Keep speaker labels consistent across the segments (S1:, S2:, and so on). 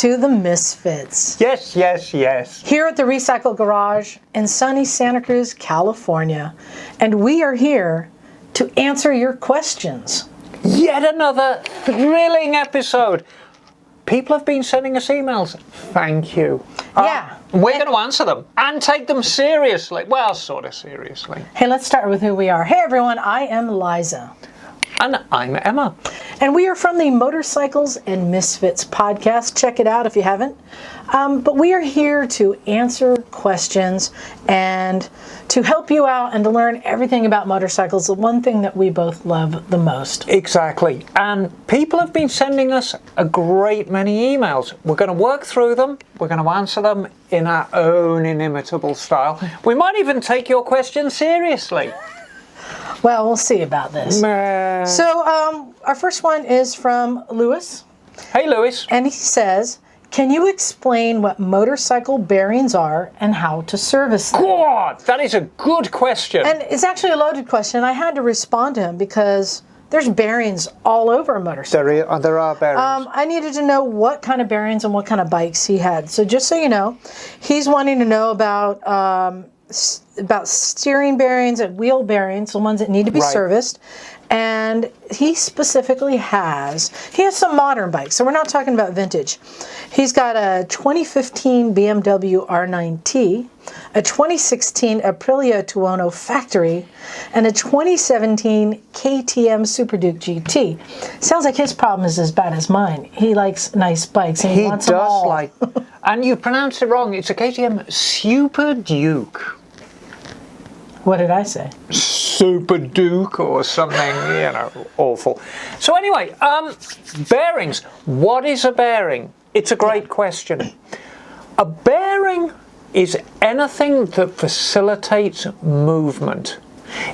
S1: to the Missfits.
S2: Yes, yes, yes.
S1: Here at the Recycle Garage in sunny Santa Cruz, California. And we are here to answer your questions.
S2: Yet another thrilling episode. People have been sending us emails. Thank you.
S1: Yeah.
S2: We're going to answer them and take them seriously. Well, sort of seriously.
S1: Hey, let's start with who we are. Hey, everyone. I am Liza.
S2: And I'm Emma.
S1: And we are from the Motorcycles and Misfits podcast. Check it out if you haven't. But we are here to answer questions and to help you out and to learn everything about motorcycles, the one thing that we both love the most.
S2: Exactly. And people have been sending us a great many emails. We're going to work through them. We're going to answer them in our own inimitable style. We might even take your questions seriously.
S1: Well, we'll see about this. So our first one is from Lewis.
S2: Hey, Lewis.
S1: And he says, can you explain what motorcycle bearings are and how to service them?
S2: God, that is a good question.
S1: And it's actually a loaded question. I had to respond to him because there's bearings all over a motorcycle.
S2: There are bearings.
S1: I needed to know what kind of bearings and what kind of bikes he had. So just so you know, he's wanting to know about steering bearings and wheel bearings, the ones that need to be serviced. And he specifically has some modern bikes, so we're not talking about vintage. He's got a 2015 BMW R9T, a 2016 Aprilia Tuono Factory, and a 2017 KTM Super Duke GT. Sounds like his problem is as bad as mine. He likes nice bikes and he wants them all.
S2: He does like, and you pronounced it wrong. It's a KTM Super Duke.
S1: What did I say?
S2: Super Duke or something, awful. So anyway, bearings. What is a bearing? It's a great question. A bearing is anything that facilitates movement.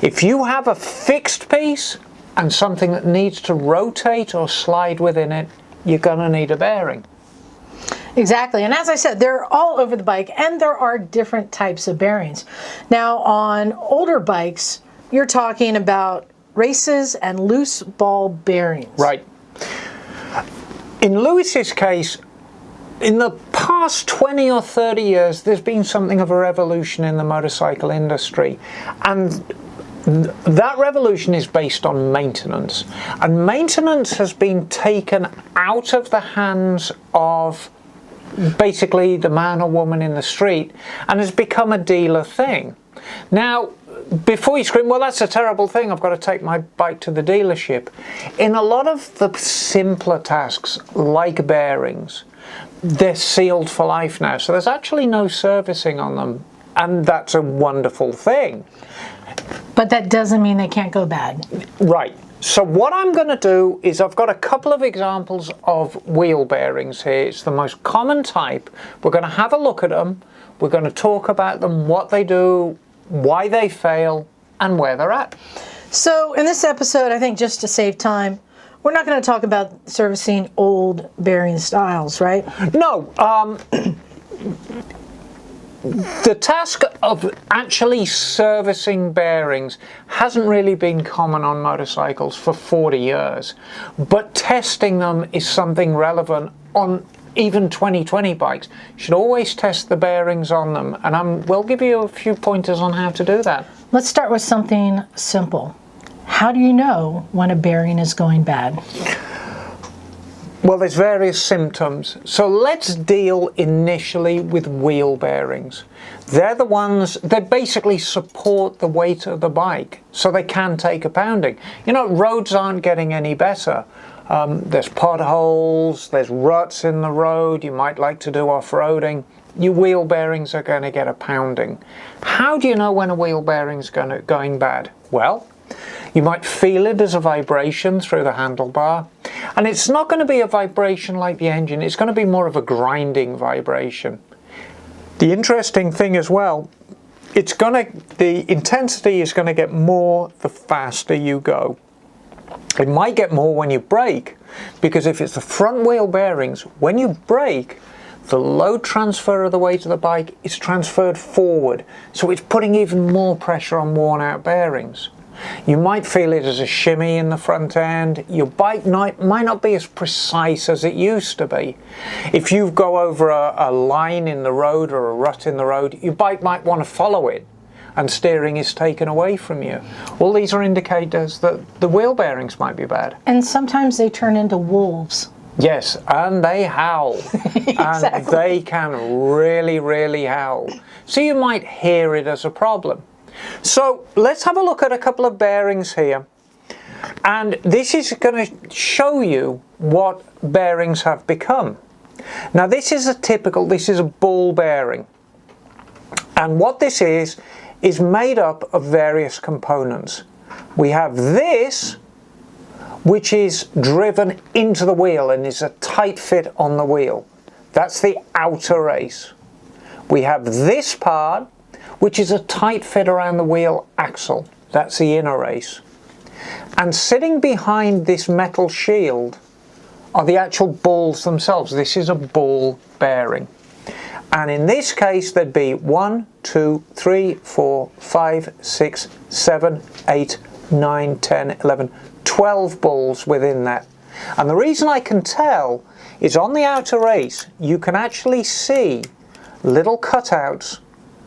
S2: If you have a fixed piece and something that needs to rotate or slide within it, you're going to need a bearing.
S1: Exactly, and as I said, they're all over the bike, and there are different types of bearings. Now, on older bikes, you're talking about races and loose ball bearings.
S2: Right. In Lewis's case, in the past 20 or 30 years, there's been something of a revolution in the motorcycle industry, and that revolution is based on maintenance. And maintenance has been taken out of the hands of basically the man or woman in the street and has become a dealer thing. Now, before you scream, well, that's a terrible thing, I've got to take my bike to the dealership. In a lot of the simpler tasks, like bearings, they're sealed for life now, so there's actually no servicing on them, and that's a wonderful thing.
S1: But that doesn't mean they can't go bad.
S2: Right. So what I'm going to do is I've got a couple of examples of wheel bearings here. It's the most common type. We're going to have a look at them. We're going to talk about them, what they do, why they fail, and where they're at.
S1: So in this episode, I think just to save time, we're not going to talk about servicing old bearing styles, right?
S2: No. The task of actually servicing bearings hasn't really been common on motorcycles for 40 years, but testing them is something relevant on even 2020 bikes. You should always test the bearings on them, and we'll give you a few pointers on how to do that.
S1: Let's start with something simple. How do you know when a bearing is going bad?
S2: Well, there's various symptoms. So let's deal initially with wheel bearings. They're the ones that basically support the weight of the bike, so they can take a pounding. Roads aren't getting any better. There's potholes, there's ruts in the road, you might like to do off-roading. Your wheel bearings are going to get a pounding. How do you know when a wheel bearing's going bad? Well, you might feel it as a vibration through the handlebar, and it's not going to be a vibration like the engine, it's going to be more of a grinding vibration. The interesting thing as well, the intensity is going to get more the faster you go. It might get more when you brake, because if it's the front wheel bearings, when you brake, the load transfer of the weight of the bike is transferred forward, so it's putting even more pressure on worn out bearings. You might feel it as a shimmy in the front end. Your bike might not be as precise as it used to be. If you go over a line in the road or a rut in the road, your bike might want to follow it, and steering is taken away from you. All these are indicators that the wheel bearings might be bad.
S1: And sometimes they turn into wolves.
S2: Yes, and they howl.
S1: Exactly.
S2: And they can really, really howl. So you might hear it as a problem. So let's have a look at a couple of bearings here. And this is going to show you what bearings have become. Now this is a ball bearing. And what this is made up of various components. We have this, which is driven into the wheel and is a tight fit on the wheel. That's the outer race. We have this part, which is a tight fit around the wheel axle. That's the inner race. And sitting behind this metal shield are the actual balls themselves. This is a ball bearing. And in this case, there'd be 1, 2, 3, 4, 5, 6, 7, 8, 9, 10, 11, 12 balls within that. And the reason I can tell is on the outer race, you can actually see little cutouts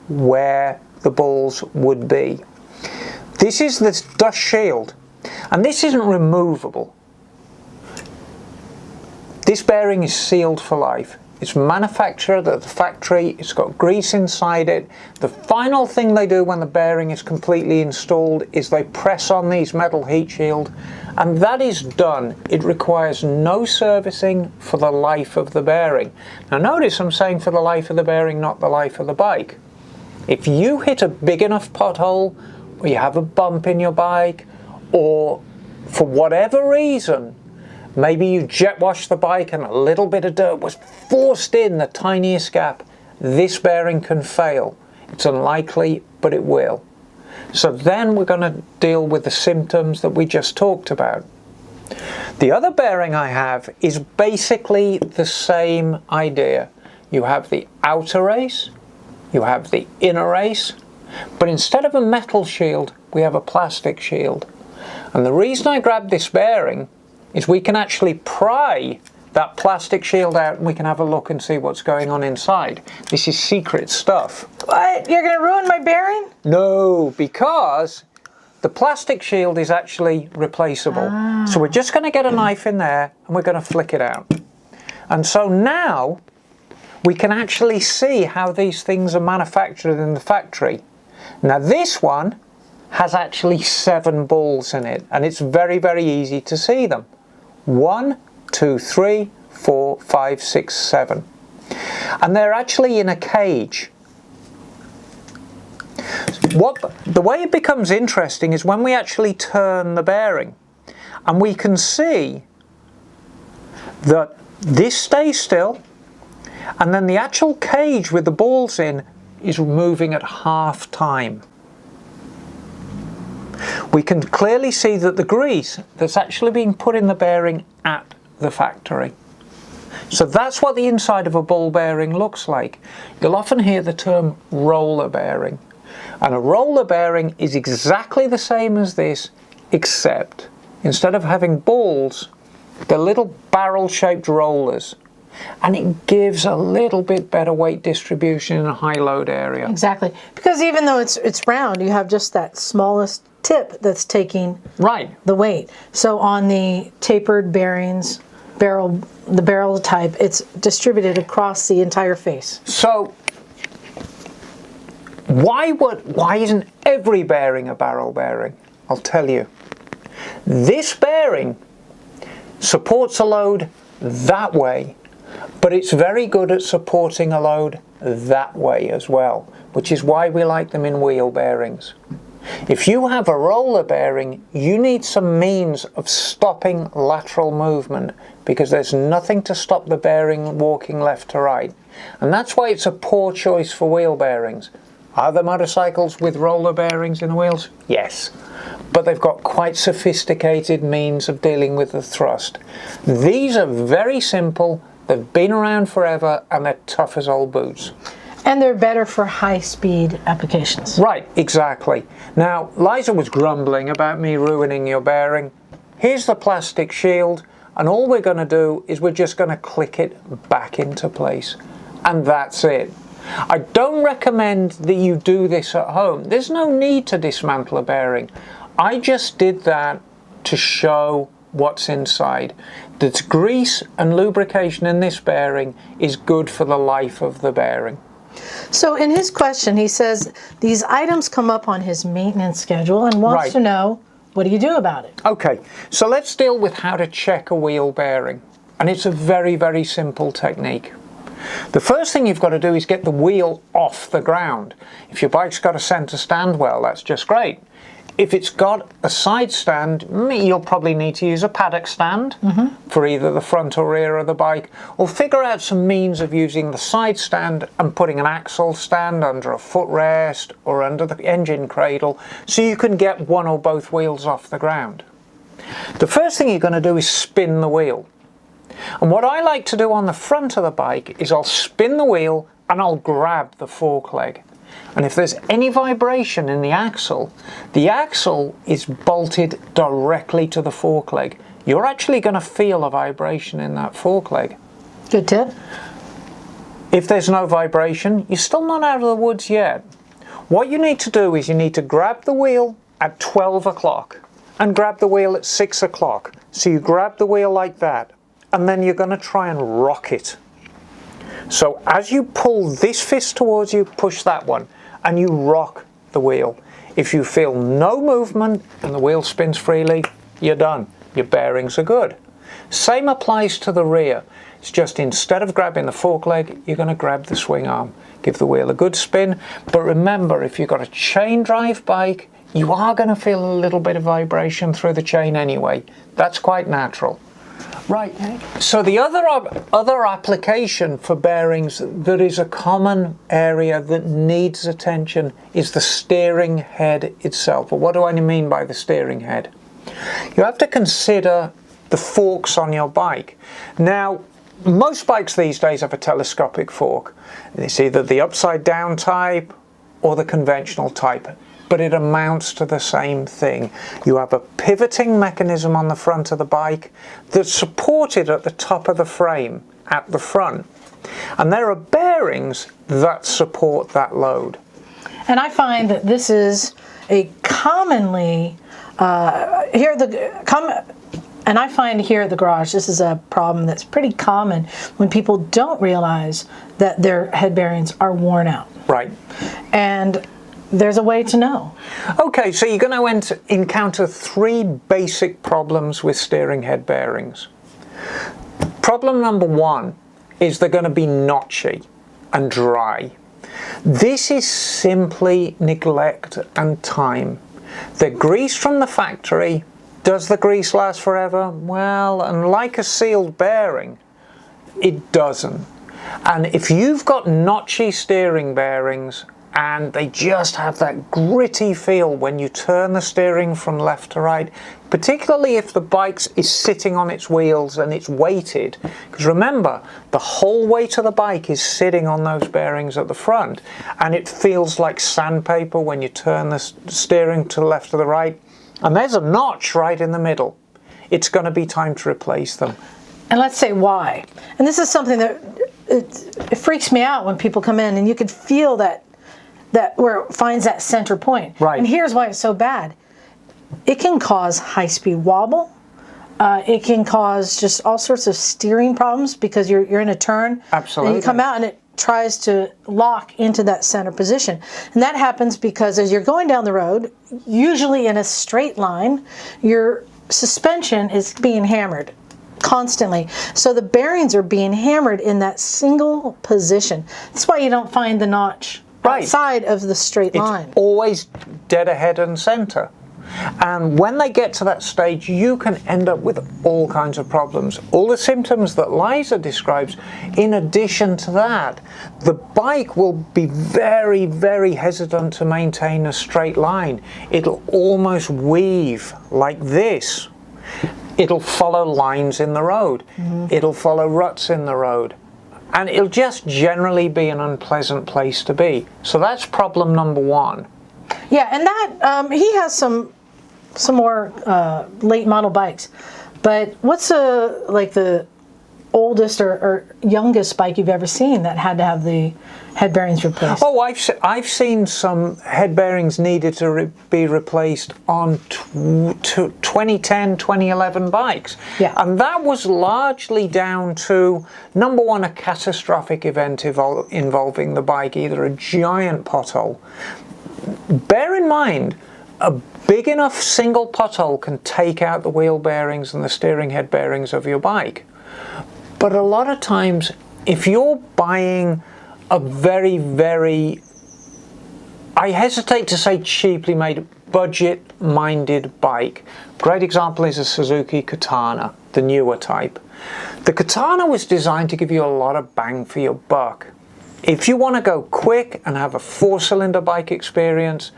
S2: where the balls would be. This is this dust shield, and this isn't removable. This bearing is sealed for life. It's manufactured at the factory, it's got grease inside it. The final thing they do when the bearing is completely installed is they press on these metal heat shield, and that is done. It requires no servicing for the life of the bearing. Now notice I'm saying for the life of the bearing, not the life of the bike. If you hit a big enough pothole, or you have a bump in your bike, or for whatever reason, maybe you jet washed the bike and a little bit of dirt was forced in the tiniest gap, this bearing can fail. It's unlikely, but it will. So then we're going to deal with the symptoms that we just talked about. The other bearing I have is basically the same idea. You have the outer race, you have the inner race, but instead of a metal shield, we have a plastic shield. And the reason I grabbed this bearing is we can actually pry that plastic shield out and we can have a look and see what's going on inside. This is secret stuff.
S1: What? You're going to ruin my bearing?
S2: No, because the plastic shield is actually replaceable. So we're just going to get a knife in there and we're going to flick it out. And so now we can actually see how these things are manufactured in the factory. Now this one has actually 7 balls in it, and it's very, very easy to see them. 1, 2, 3, 4, 5, 6, 7. And they're actually in a cage. The way it becomes interesting is when we actually turn the bearing, and we can see that this stays still, and then the actual cage with the balls in is moving at half time. We can clearly see that the grease that's actually being put in the bearing at the factory. So that's what the inside of a ball bearing looks like. You'll often hear the term roller bearing. And a roller bearing is exactly the same as this, except instead of having balls, they're little barrel-shaped rollers. And it gives a little bit better weight distribution in a high load area.
S1: Exactly. Because even though it's round, you have just that smallest tip that's taking the weight. So on the tapered bearings, the barrel type, it's distributed across the entire face.
S2: So why isn't every bearing a barrel bearing? I'll tell you. This bearing supports a load that way, but it's very good at supporting a load that way as well, which is why we like them in wheel bearings. If you have a roller bearing, you need some means of stopping lateral movement, because there's nothing to stop the bearing walking left to right. And that's why it's a poor choice for wheel bearings. Are there motorcycles with roller bearings in the wheels? Yes. But they've got quite sophisticated means of dealing with the thrust. These are very simple, they've been around forever, and they're tough as old boots.
S1: And they're better for high-speed applications.
S2: Right, exactly. Now, Liza was grumbling about me ruining your bearing. Here's the plastic shield, and all we're going to do is we're just going to click it back into place. And that's it. I don't recommend that you do this at home. There's no need to dismantle a bearing. I just did that to show what's inside. The grease and lubrication in this bearing is good for the life of the bearing.
S1: So in his question, he says these items come up on his maintenance schedule and wants to know, what do you do about it? Okay,
S2: so let's deal with how to check a wheel bearing. And it's a very, very simple technique. The first thing you've got to do is get the wheel off the ground. If your bike's got a center stand, well, that's just great. If it's got a side stand, you'll probably need to use a paddock stand for either the front or rear of the bike, or figure out some means of using the side stand and putting an axle stand under a footrest or under the engine cradle so you can get one or both wheels off the ground. The first thing you're going to do is spin the wheel. And what I like to do on the front of the bike is I'll spin the wheel and I'll grab the fork leg. And if there's any vibration in the axle is bolted directly to the fork leg. You're actually going to feel a vibration in that fork leg.
S1: Good tip.
S2: If there's no vibration, you're still not out of the woods yet. What you need to do is you need to grab the wheel at 12 o'clock and grab the wheel at 6 o'clock. So you grab the wheel like that, and then you're going to try and rock it. So as you pull this fist towards you, push that one, and you rock the wheel. If you feel no movement and the wheel spins freely, you're done. Your bearings are good. Same applies to the rear. It's just instead of grabbing the fork leg, you're going to grab the swing arm. Give the wheel a good spin. But remember, if you've got a chain drive bike, you are going to feel a little bit of vibration through the chain anyway. That's quite natural. Right, so the other application for bearings that is a common area that needs attention is the steering head itself. Well, what do I mean by the steering head? You have to consider the forks on your bike. Now, most bikes these days have a telescopic fork. It's either the upside down type or the conventional type, but it amounts to the same thing. You have a pivoting mechanism on the front of the bike that's supported at the top of the frame at the front. And there are bearings that support that load.
S1: And I find that this is a commonly, and I find here at the garage, this is a problem that's pretty common when people don't realize that their head bearings are worn out.
S2: Right.
S1: And there's a way to know.
S2: Okay, so you're going to encounter three basic problems with steering head bearings. Problem number one is they're going to be notchy and dry. This is simply neglect and time. They're greased from the factory. Does the grease last forever? Well, and like a sealed bearing, it doesn't. And if you've got notchy steering bearings and they just have that gritty feel when you turn the steering from left to right, particularly if the bike is sitting on its wheels and it's weighted, because remember, the whole weight of the bike is sitting on those bearings at the front, and it feels like sandpaper when you turn the steering to the left or the right, and there's a notch right in the middle. It's going to be time to replace them.
S1: And let's say why. And this is something that it freaks me out when people come in and you can feel that where it finds that center point.
S2: Right.
S1: And here's why it's so bad. It can cause high-speed wobble. It can cause just all sorts of steering problems because you're in a turn.
S2: Absolutely.
S1: And you come out and it tries to lock into that center position. And that happens because as you're going down the road, usually in a straight line, your suspension is being hammered constantly. So the bearings are being hammered in that single position. That's why you don't find the notch outside of the straight line.
S2: It's always dead ahead and center. And when they get to that stage, you can end up with all kinds of problems. All the symptoms that Liza describes. In addition to that, the bike will be very, very hesitant to maintain a straight line. It'll almost weave like this. It'll follow lines in the road. It'll follow ruts in the road. and it'll just generally be an unpleasant place to be. So that's problem number one.
S1: Yeah, and that he has some more late model bikes, but what's like the oldest or youngest bike you've ever seen that had to have the head bearings replaced?
S2: Oh, I've seen some head bearings needed to be replaced on 2010, 2011 bikes.
S1: Yeah.
S2: And that was largely down to, number one, a catastrophic event involving the bike, either a giant pothole. Bear in mind, a big enough single pothole can take out the wheel bearings and the steering head bearings of your bike. But a lot of times, if you're buying a very, very, I hesitate to say cheaply made, budget-minded bike. Great example is a Suzuki Katana, the newer type. The Katana was designed to give you a lot of bang for your buck. If you want to go quick and have a 4-cylinder bike experience,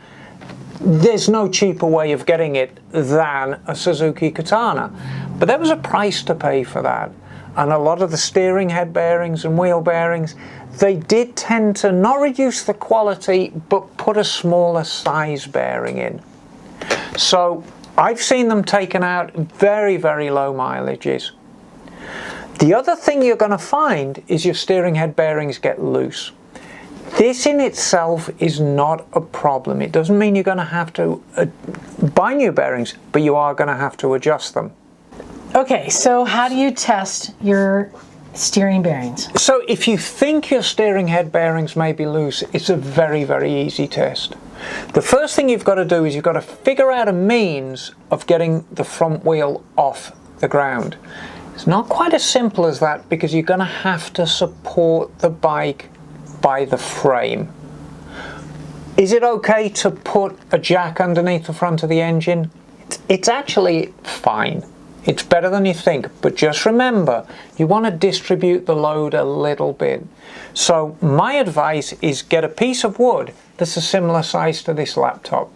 S2: there's no cheaper way of getting it than a Suzuki Katana. But there was a price to pay for that. And a lot of the steering head bearings and wheel bearings, they did tend to not reduce the quality, but put a smaller size bearing in. So I've seen them taken out very, very low mileages. The other thing you're going to find is your steering head bearings get loose. This in itself is not a problem. It doesn't mean you're going to have to buy new bearings, but you are going to have to adjust them.
S1: Okay, so how do you test your steering bearings?
S2: So if you think your steering head bearings may be loose, it's a very, very easy test. The first thing you've got to do is you've got to figure out a means of getting the front wheel off the ground. It's not quite as simple as that, because you're going to have to support the bike by the frame. Is it okay to put a jack underneath the front of the engine? It's actually fine. It's better than you think, but just remember, you want to distribute the load a little bit. So my advice is get a piece of wood that's a similar size to this laptop.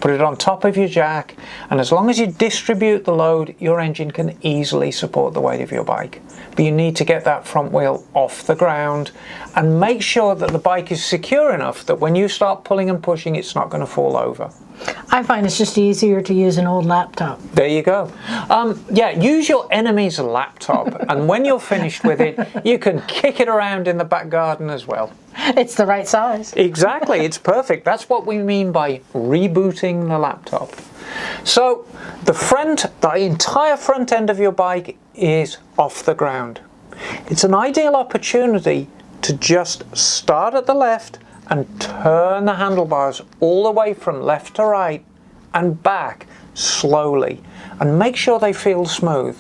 S2: Put it on top of your jack, and as long as you distribute the load, your engine can easily support the weight of your bike. But you need to get that front wheel off the ground and make sure that the bike is secure enough that when you start pulling and pushing, it's not going to fall over.
S1: I find it's just easier to use an old laptop.
S2: There you go. Yeah, use your enemy's laptop, and when you're finished with it, you can kick it around in the back garden as well.
S1: It's the right size.
S2: Exactly, it's perfect. That's what we mean by rebooting the laptop. So the entire front end of your bike is off the ground. It's an ideal opportunity to just start at the left and turn the handlebars all the way from left to right and back slowly, and make sure they feel smooth.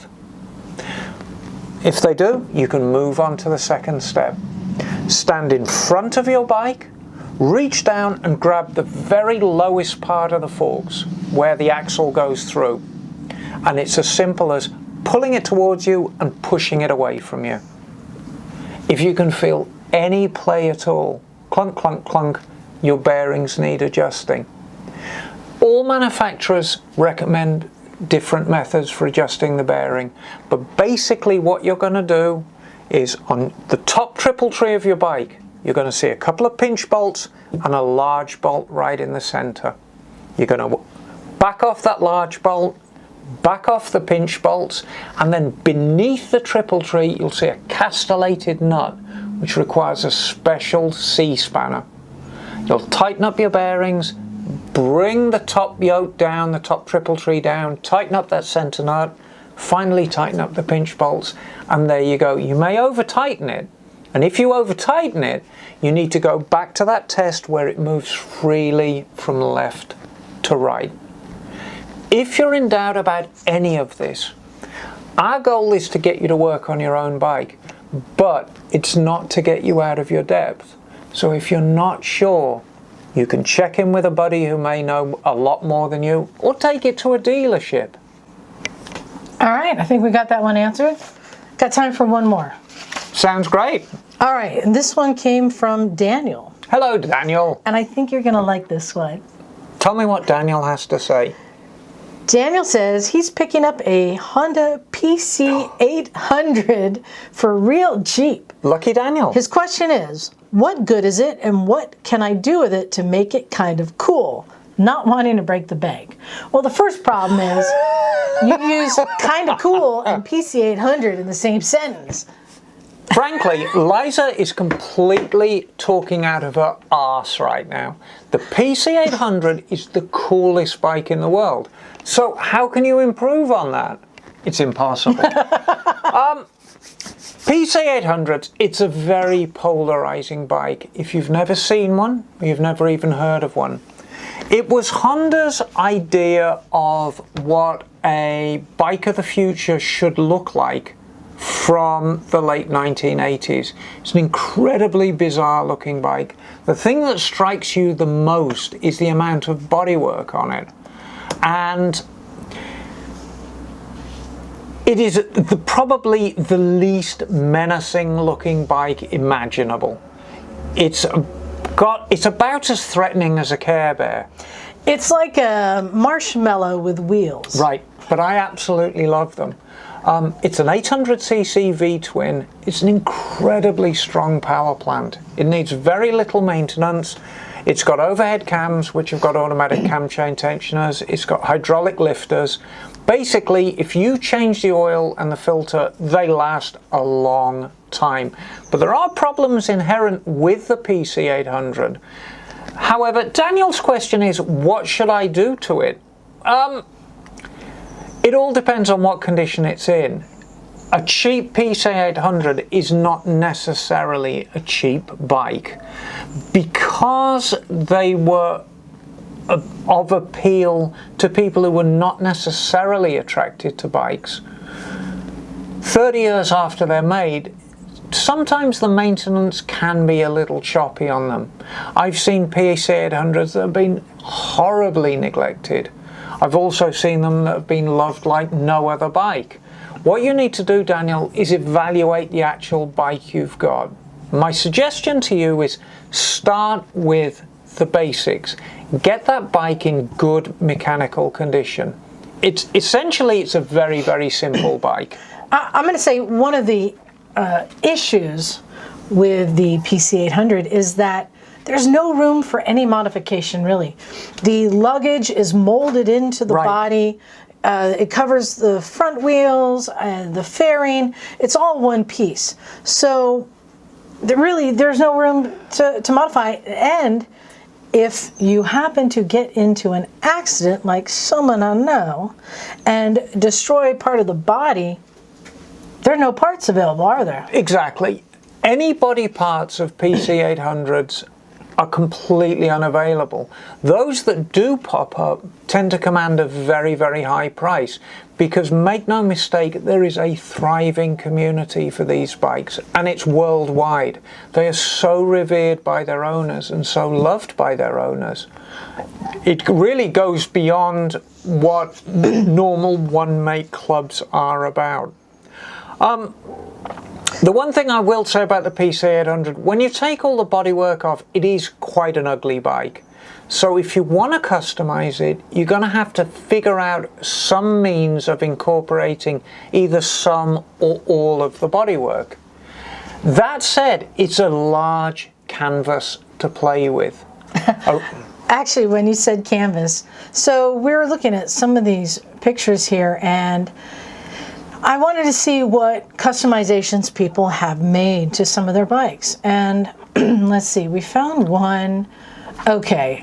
S2: If they do, you can move on to the second step. Stand in front of your bike, reach down and grab the very lowest part of the forks where the axle goes through. And it's as simple as pulling it towards you and pushing it away from you. If you can feel any play at all, clunk, clunk, clunk, your bearings need adjusting. All manufacturers recommend different methods for adjusting the bearing, but basically what you're going to do is on the top triple tree of your bike, you're going to see a couple of pinch bolts and a large bolt right in the center. You're going to back off that large bolt, back off the pinch bolts, and then beneath the triple tree you'll see a castellated nut which requires a special C-spanner. You'll tighten up your bearings, bring the top yoke down, the top triple tree down, tighten up that center nut, finally tighten up the pinch bolts, and there you go. You may over tighten it, and if you over tighten it, you need to go back to that test where it moves freely from left to right. If you're in doubt about any of this, our goal is to get you to work on your own bike, but it's not to get you out of your depth. So if you're not sure, you can check in with a buddy who may know a lot more than you, or take it to a dealership.
S1: All right, I think we got that one answered. Got time for one more.
S2: Sounds great.
S1: All right, and this one came from Daniel.
S2: Hello, Daniel.
S1: And I think you're going to like this one.
S2: Tell me what Daniel has to say.
S1: Daniel says he's picking up a Honda PC800 for real cheap.
S2: Lucky Daniel.
S1: His question is, what good is it and what can I do with it to make it kind of cool? Not wanting to break the bank. Well, the first problem is you use kind of cool and PC800 in the same sentence.
S2: Frankly, Liza is completely talking out of her arse right now. The PC800 is the coolest bike in the world. So how can you improve on that? It's impossible. PC800, it's a very polarizing bike. If you've never seen one, you've never even heard of one. It was Honda's idea of what a bike of the future should look like from the late 1980s. It's an incredibly bizarre looking bike. The thing that strikes you the most is the amount of bodywork on it. And it is probably the least menacing looking bike imaginable. It's about as threatening as a Care Bear.
S1: It's like a marshmallow with wheels.
S2: Right, but I absolutely love them. It's an 800cc V-twin. It's an incredibly strong power plant. It needs very little maintenance. It's got overhead cams, which have got automatic cam chain tensioners. It's got hydraulic lifters. Basically, if you change the oil and the filter, they last a long time. But there are problems inherent with the PC800. However, Daniel's question is, what should I do to it? It all depends on what condition it's in. A cheap PC800 is not necessarily a cheap bike. Because they were of appeal to people who were not necessarily attracted to bikes, 30 years after they're made, sometimes the maintenance can be a little choppy on them. I've seen PC800s that have been horribly neglected. I've also seen them that have been loved like no other bike. What you need to do, Daniel, is evaluate the actual bike you've got. My suggestion to you is start with the basics. Get that bike in good mechanical condition. It's a very, very simple bike.
S1: I'm going to say one of the issues with the PC800 is that there's no room for any modification, really. The luggage is molded into the body. It covers the front wheels and the fairing. It's all one piece. So there's no room to modify. And if you happen to get into an accident, like someone I know, and destroy part of the body, there are no parts available, are there? Exactly.
S2: Any body parts of PC800s are completely unavailable. Those that do pop up tend to command a very, very high price because, make no mistake, there is a thriving community for these bikes, and it's worldwide. They are so revered by their owners and so loved by their owners. It really goes beyond what normal one-make clubs are about. The one thing I will say about the PC800, when you take all the bodywork off, it is quite an ugly bike. So if you want to customize it, you're going to have to figure out some means of incorporating either some or all of the bodywork. That said, it's a large canvas to play with.
S1: Actually, when you said canvas, so we're looking at some of these pictures here, and I wanted to see what customizations people have made to some of their bikes. And let's see, we found one. Okay.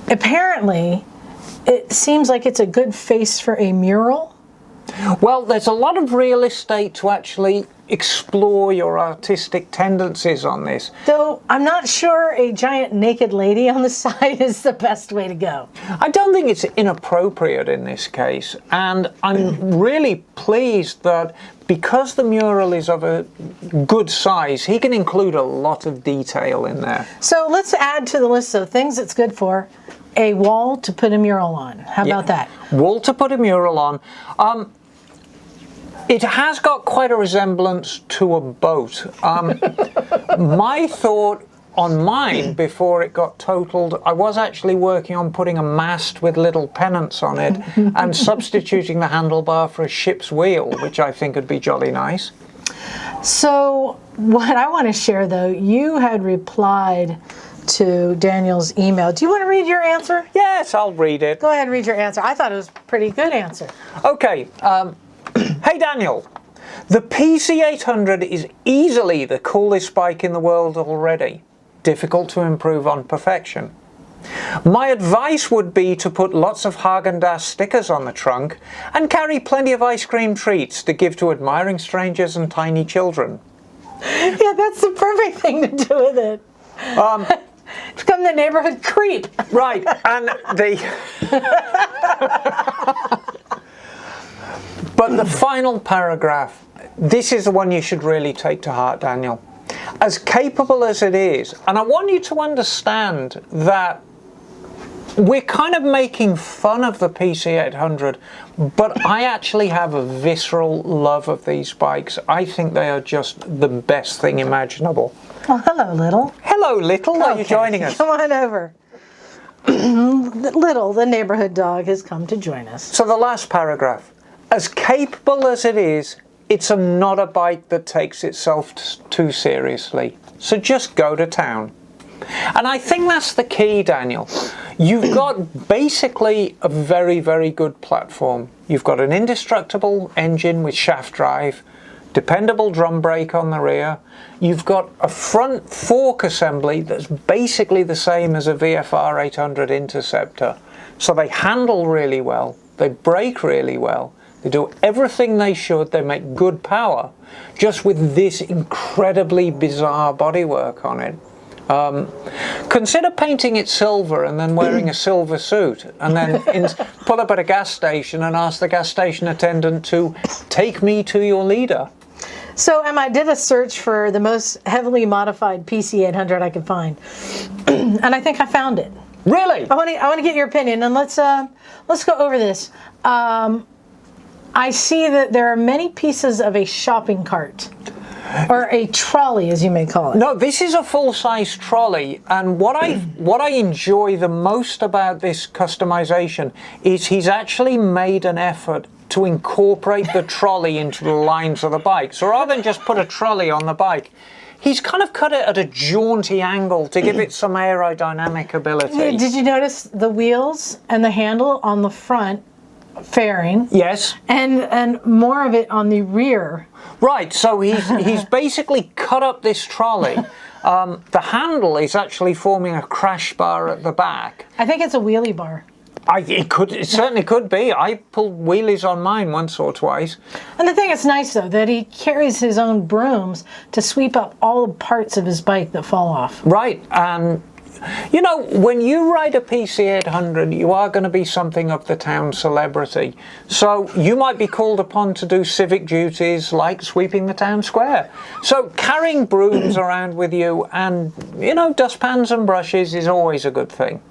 S1: Apparently, it seems like it's a good face for a mural.
S2: Well, there's a lot of real estate to actually explore your artistic tendencies on this.
S1: Though I'm not sure a giant naked lady on the side is the best way to go.
S2: I don't think it's inappropriate in this case, and I'm really pleased that because the mural is of a good size, he can include a lot of detail in there.
S1: So let's add to the list of things it's good for, a wall to put a mural on. How about that?
S2: Wall to put a mural on. It has got quite a resemblance to a boat. My thought on mine before it got totaled, I was actually working on putting a mast with little pennants on it and substituting the handlebar for a ship's wheel, which I think would be jolly nice.
S1: So what I want to share, though, you had replied to Daniel's email. Do you want to read your answer?
S2: Yes, I'll read it.
S1: Go ahead and read your answer. I thought it was a pretty good answer.
S2: Okay. Hey, Daniel. The PC800 is easily the coolest bike in the world already. Difficult to improve on perfection. My advice would be to put lots of Haagen-Dazs stickers on the trunk and carry plenty of ice cream treats to give to admiring strangers and tiny children.
S1: Yeah, that's the perfect thing to do with it. Become the neighborhood creep.
S2: Right, and but the final paragraph, this is the one you should really take to heart, Daniel. As capable as it is, and I want you to understand that we're kind of making fun of the PC800, but I actually have a visceral love of these bikes. I think they are just the best thing imaginable.
S1: Well, hello, Little.
S2: Hello, Little. Are you joining us?
S1: Come on over. Little, the neighborhood dog, has come to join us.
S2: So the last paragraph. As capable as it is, it's not a bike that takes itself too seriously. So just go to town. And I think that's the key, Daniel. You've got basically a very, very good platform. You've got an indestructible engine with shaft drive, dependable drum brake on the rear. You've got a front fork assembly that's basically the same as a VFR 800 Interceptor. So they handle really well, they brake really well, they do everything they should, they make good power, just with this incredibly bizarre bodywork on it. Consider painting it silver and then wearing a silver suit, and then pull up at a gas station and ask the gas station attendant to take me to your leader.
S1: So, Emma, I did a search for the most heavily modified PC800 I could find, and I think I found it.
S2: Really?
S1: I want to get your opinion, and let's go over this. I see that there are many pieces of a shopping cart, or a trolley, as you may call it.
S2: No, this is a full-size trolley, and what I enjoy the most about this customization is he's actually made an effort to incorporate the trolley into the lines of the bike. So rather than just put a trolley on the bike, he's kind of cut it at a jaunty angle to give it some aerodynamic ability.
S1: Did you notice the wheels and the handle on the front fairing?
S2: Yes.
S1: And more of it on the rear.
S2: Right, so he's basically cut up this trolley. The handle is actually forming a crash bar at the back.
S1: I think it's a wheelie bar.
S2: It certainly could be. I pulled wheelies on mine once or twice.
S1: And the thing that's nice, though, that he carries his own brooms to sweep up all the parts of his bike that fall off.
S2: Right, and you know, when you ride a PC800, you are going to be something of the town celebrity. So you might be called upon to do civic duties like sweeping the town square. So carrying brooms around with you and, you know, dustpans and brushes is always a good thing.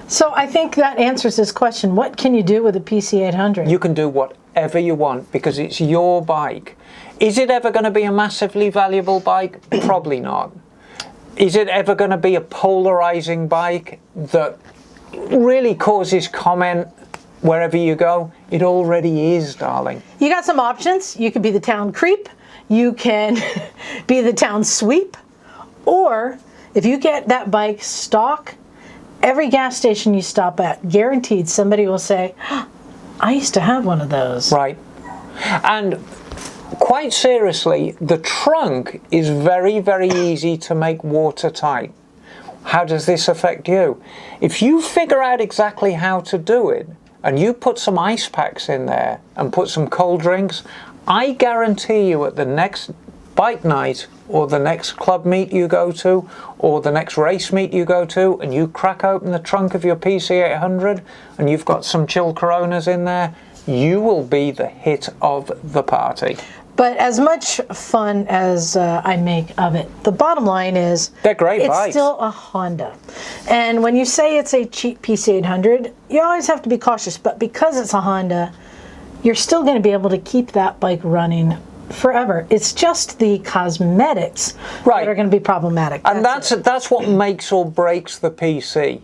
S1: So I think that answers this question. What can you do with a PC800?
S2: You can do whatever you want because it's your bike. Is it ever going to be a massively valuable bike? Probably not. Is it ever going to be a polarizing bike that really causes comment wherever you go? It already is, darling.
S1: You got some options. You could be the town creep. You can be the town sweep. Or if you get that bike stock, every gas station you stop at, guaranteed somebody will say, I used to have one of those.
S2: Right. And quite seriously, the trunk is very, very easy to make watertight. How does this affect you? If you figure out exactly how to do it, and you put some ice packs in there and put some cold drinks, I guarantee you at the next bike night or the next club meet you go to or the next race meet you go to and you crack open the trunk of your PC800 and you've got some chill Coronas in there, you will be the hit of the party.
S1: But as much fun as I make of it, the bottom line is
S2: they're great
S1: it's
S2: bikes.
S1: Still a Honda. And when you say it's a cheap PC800, you always have to be cautious. But because it's a Honda, you're still going to be able to keep that bike running forever. It's just the cosmetics that are going to be problematic.
S2: And that's what makes or breaks the PC.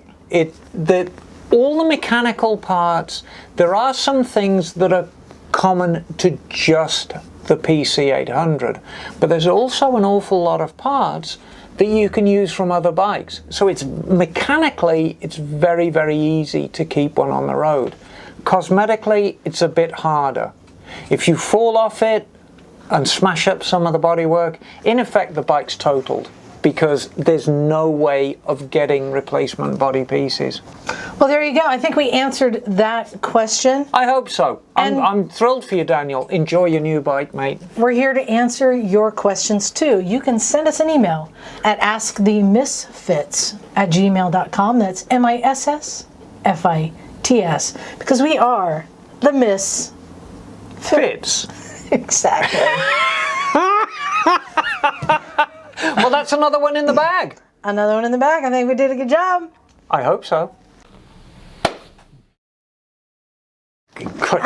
S2: All the mechanical parts, there are some things that are common to just the PC800, but there's also an awful lot of parts that you can use from other bikes. So it's mechanically, it's very, very easy to keep one on the road. Cosmetically, it's a bit harder. If you fall off it and smash up some of the bodywork, in effect the bike's totaled, because there's no way of getting replacement body pieces.
S1: Well, there you go. I think we answered that question.
S2: I hope so. I'm thrilled for you, Daniel. Enjoy your new bike, mate.
S1: We're here to answer your questions too. You can send us an email at askthemissfits@gmail.com. That's MISSFITS, because we are the
S2: Fits.
S1: Exactly.
S2: Well, that's another one in the bag.
S1: Another one in the bag. I think we did a good job.
S2: I hope so.
S1: I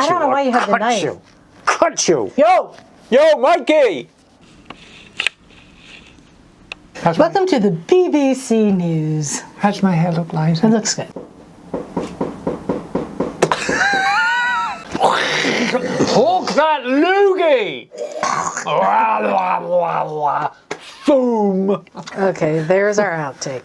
S1: don't know why you have the knife.
S2: Cut you.
S1: Yo!
S2: Yo, Mikey!
S1: Welcome to the BBC News.
S2: How's my hair look, Liza?
S1: It looks good.
S2: Hawk that loogie! Boom!
S1: Okay, there's our outtake.